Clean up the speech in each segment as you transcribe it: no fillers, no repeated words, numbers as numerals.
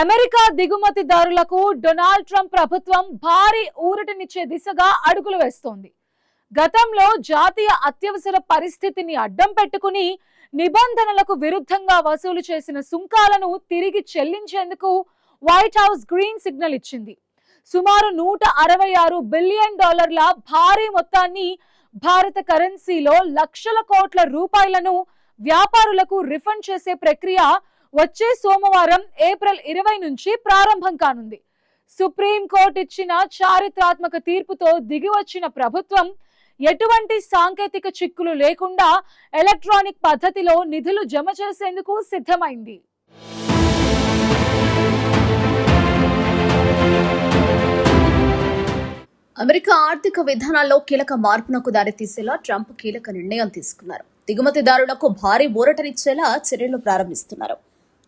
America దిగుమతిదారులకు Donald Trump ప్రభుత్వం భారీ ఊరటనిచ్చే దిశగా అడుగులు వేస్తోంది. గతంలో జాతీయ అత్యవసర పరిస్థితిని అడ్డం పెట్టుకుని నిబంధనలకు విరుద్ధంగా వసూలు చేసిన సుంకాలను తిరిగి చెల్లించేందుకు వైట్ హౌస్ గ్రీన్ సిగ్నల్ ఇచ్చింది. సుమారు $166 బిలియన్ భారీ మొత్తాన్ని భారత కరెన్సీలో లక్షల కోట్ల రూపాయలను వ్యాపారులకు రిఫండ్ చేసే ప్రక్రియ వచ్చే సోమవారం ఏప్రిల్ 20 నుంచి ప్రారంభం కానుంది. సుప్రీంకోర్టు ఇచ్చిన చారిత్రాత్మక తీర్పుతో దిగివచ్చిన ప్రభుత్వం ఎటువంటి సాంకేతిక చిక్కులు లేకుండా ఎలక్ట్రానిక్ పద్ధతిలో నిధులు జమ చేసేందుకు సిద్ధమైంది. అమెరికా ఆర్థిక విధానాల్లో కీలక మార్పునకు దారితీసేలా ట్రంప్ కీలక నిర్ణయం తీసుకున్నారు. దిగుమతిదారులకు భారీ ఊరటనిచ్చేలా చర్యలు ప్రారంభిస్తున్నారు.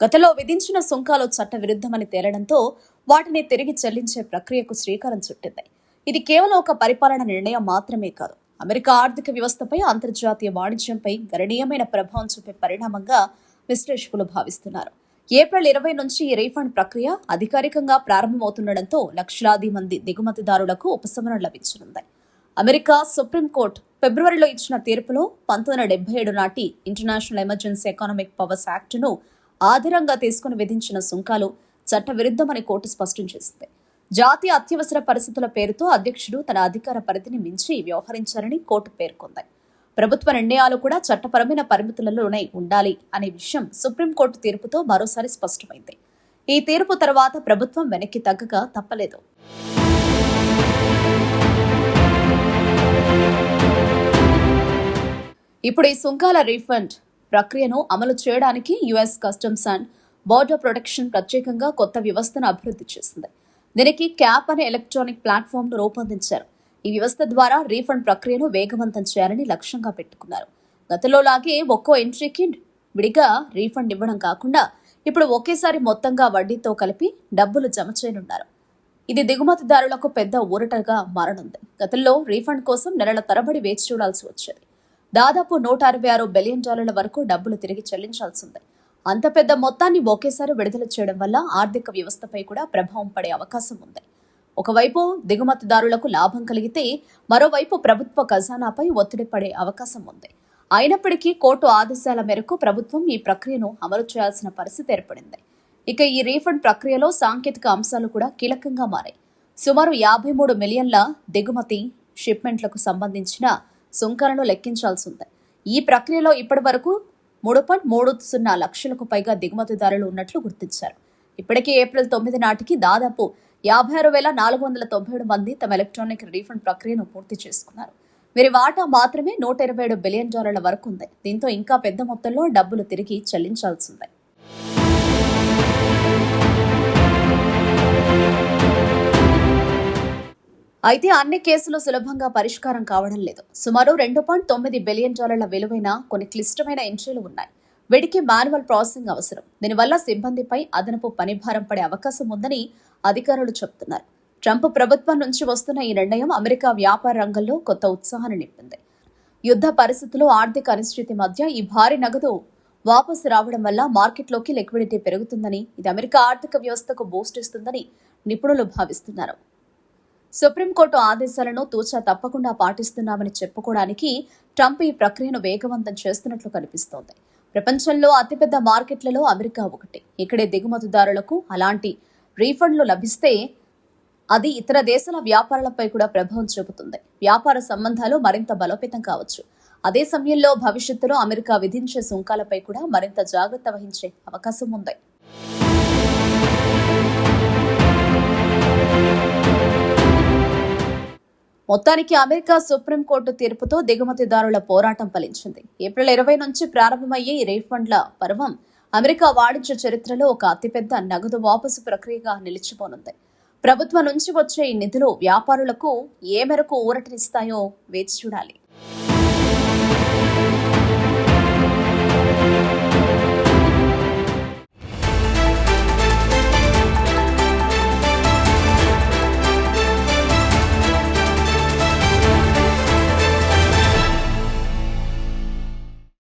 గతంలో విధించిన సుంకాలు చట్ట విరుద్ధమని తేలడంతో వాటిని తిరిగి చెల్లించే ప్రక్రియకు శ్రీకారం చుట్టింది. ఇది కేవలం ఒక పరిపాలన నిర్ణయం మాత్రమే కాదు, అమెరికా ఆర్థిక వ్యవస్థపై, అంతర్జాతీయ వాణిజ్యంపై గణనీయమైన ప్రభావం చూపే పరిణామంగా విశ్లేషకులు భావిస్తున్నారు. ఏప్రిల్ 20 నుంచి ఈ రీఫండ్ ప్రక్రియ అధికారికంగా ప్రారంభమవుతుండటంతో లక్షలాది మంది దిగుమతిదారులకు ఉపశమనం లభించనుంది. అమెరికా సుప్రీంకోర్టు ఫిబ్రవరిలో ఇచ్చిన తీర్పులో 1977 నాటి ఇంటర్నేషనల్ ఎమర్జెన్సీ ఎకనామిక్ పవర్స్ యాక్ట్ను ఆధారంగా తీసుకుని విధించిన సుంకాలు చట్టవిరుద్ధమని కోర్టు స్పష్టం చేసింది. జాతీయ అత్యవసర పరిస్థితుల పేరుతో అధ్యక్షుడు తన అధికార పరిధిని మించి వ్యవహరించారని కోర్టు పేర్కొంది. ప్రభుత్వ నిర్ణయాలు కూడా చట్టపరమైన పరిమితులలోనే ఉండాలి అనే విషయం సుప్రీంకోర్టు తీర్పుతో మరోసారి స్పష్టమైంది. ఈ తీర్పు తర్వాత ప్రభుత్వం వెనక్కి తగ్గక తప్పలేదు. ఇప్పుడు ఈ సుంకాల రీఫండ్ ప్రక్రియను అమలు చేయడానికి US customs and border protection ప్రత్యేకంగా కొత్త వ్యవస్థను అభివృద్ధి చేసింది. దీనికి క్యాప్ అనే ఎలక్ట్రానిక్ ప్లాట్ఫామ్ను రూపొందించారు. ఈ వ్యవస్థ ద్వారా రీఫండ్ ప్రక్రియను వేగవంతం చేయాలని లక్ష్యంగా పెట్టుకున్నారు. గతంలో లాగే ఒక్కో ఎంట్రీకి విడిగా రీఫండ్ ఇవ్వడం కాకుండా ఇప్పుడు ఒకేసారి మొత్తంగా వడ్డీతో కలిపి డబ్బులు జమ చేయనున్నారు. ఇది దిగుమతిదారులకు పెద్ద ఊరటగా మారనుంది. గతంలో రీఫండ్ కోసం నెలల తరబడి వేచి చూడాల్సి వచ్చేది. దాదాపు $166 బిలియన్ వరకు డబ్బులు తిరిగి చెల్లించాల్సిందే. అంత పెద్ద మొత్తాన్ని ఒకేసారి విడుదల చేయడం వల్ల ఆర్థిక వ్యవస్థపై కూడా ప్రభావం పడే అవకాశం ఉంది. ఒకవైపు దిగుమతిదారులకు లాభం కలిగితే మరోవైపు ప్రభుత్వ ఖజానాపై ఒత్తిడి పడే అవకాశం ఉంది. అయినప్పటికీ కోర్టు ఆదేశాల మేరకు ప్రభుత్వం ఈ ప్రక్రియను అమలు చేయాల్సిన పరిస్థితి ఏర్పడింది. ఇక ఈ రీఫండ్ ప్రక్రియలో సాంకేతిక అంశాలు కూడా కీలకంగా మారాయి. సుమారు 53 మిలియన్ల దిగుమతి షిప్మెంట్లకు సంబంధించిన సుంకాలను లెక్కించాల్సి ఉంది. ఈ ప్రక్రియలో ఇప్పటి వరకు 3.30 లక్షలకు పైగా దిగుమతిదారులు ఉన్నట్లు గుర్తించారు. ఇప్పటికే ఏప్రిల్ 9 నాటికి దాదాపు 56,497 మంది తమ ఎలక్ట్రానిక్ రీఫండ్ ప్రక్రియను పూర్తి చేసుకున్నారు. వీరి వాటా మాత్రమే $127 బిలియన్ వరకు ఉంది. దీంతో ఇంకా పెద్ద మొత్తంలో డబ్బులు తిరిగి చెల్లించాల్సిందే. అయితే అన్ని కేసులు సులభంగా పరిష్కారం కావడం లేదు. సుమారు $2.9 బిలియన్ విలువైన కొన్ని క్లిష్టమైన ఎంట్రీలు ఉన్నాయి. వీటికి మాన్యువల్ ప్రాసెసింగ్ అవసరం. దీనివల్ల సిబ్బందిపై అదనపు పనిభారం పడే అవకాశం ఉందని అధికారులు చెబుతున్నారు. ట్రంప్ ప్రభుత్వం నుంచి వస్తున్న ఈ నిర్ణయం అమెరికా వ్యాపార రంగంలో కొత్త ఉత్సాహాన్ని నింపింది. యుద్ధ పరిస్థితులు, ఆర్థిక అనిశ్చితి మధ్య ఈ భారీ నగదు వాపసు రావడం వల్ల మార్కెట్లోకి లిక్విడిటీ పెరుగుతుందని, ఇది అమెరికా ఆర్థిక వ్యవస్థకు బూస్ట్ ఇస్తుందని నిపుణులు భావిస్తున్నారు. సుప్రీంకోర్టు ఆదేశాలను తూచా తప్పకుండా పాటిస్తున్నామని చెప్పుకోవడానికి ట్రంప్ ఈ ప్రక్రియను వేగవంతం చేస్తున్నట్లు కనిపిస్తోంది. ప్రపంచంలో అతిపెద్ద మార్కెట్లలో అమెరికా ఒకటి. ఇక్కడే దిగుమతిదారులకు అలాంటి రీఫండ్లు లభిస్తే అది ఇతర దేశాల వ్యాపారాలపై కూడా ప్రభావం చూపుతుంది. వ్యాపార సంబంధాలు మరింత బలోపేతం కావచ్చు. అదే సమయంలో భవిష్యత్తులో అమెరికా విధించే సుంకాలపై కూడా మరింత జాగ్రత్త వహించే అవకాశం ఉంది. మొత్తానికి అమెరికా సుప్రీంకోర్టు తీర్పుతో దిగుమతిదారుల పోరాటం ఫలించింది. ఏప్రిల్ 20 నుంచి ప్రారంభమయ్యే ఈ రీఫండ్ల పర్వం అమెరికా వాణిజ్య చరిత్రలో ఒక అతిపెద్ద నగదు వాపసు ప్రక్రియగా నిలిచిపోనుంది. ప్రభుత్వం నుంచి వచ్చే ఈ నిధులు వ్యాపారులకు ఏ మేరకు ఊరటనిస్తాయో వేచి చూడాలి.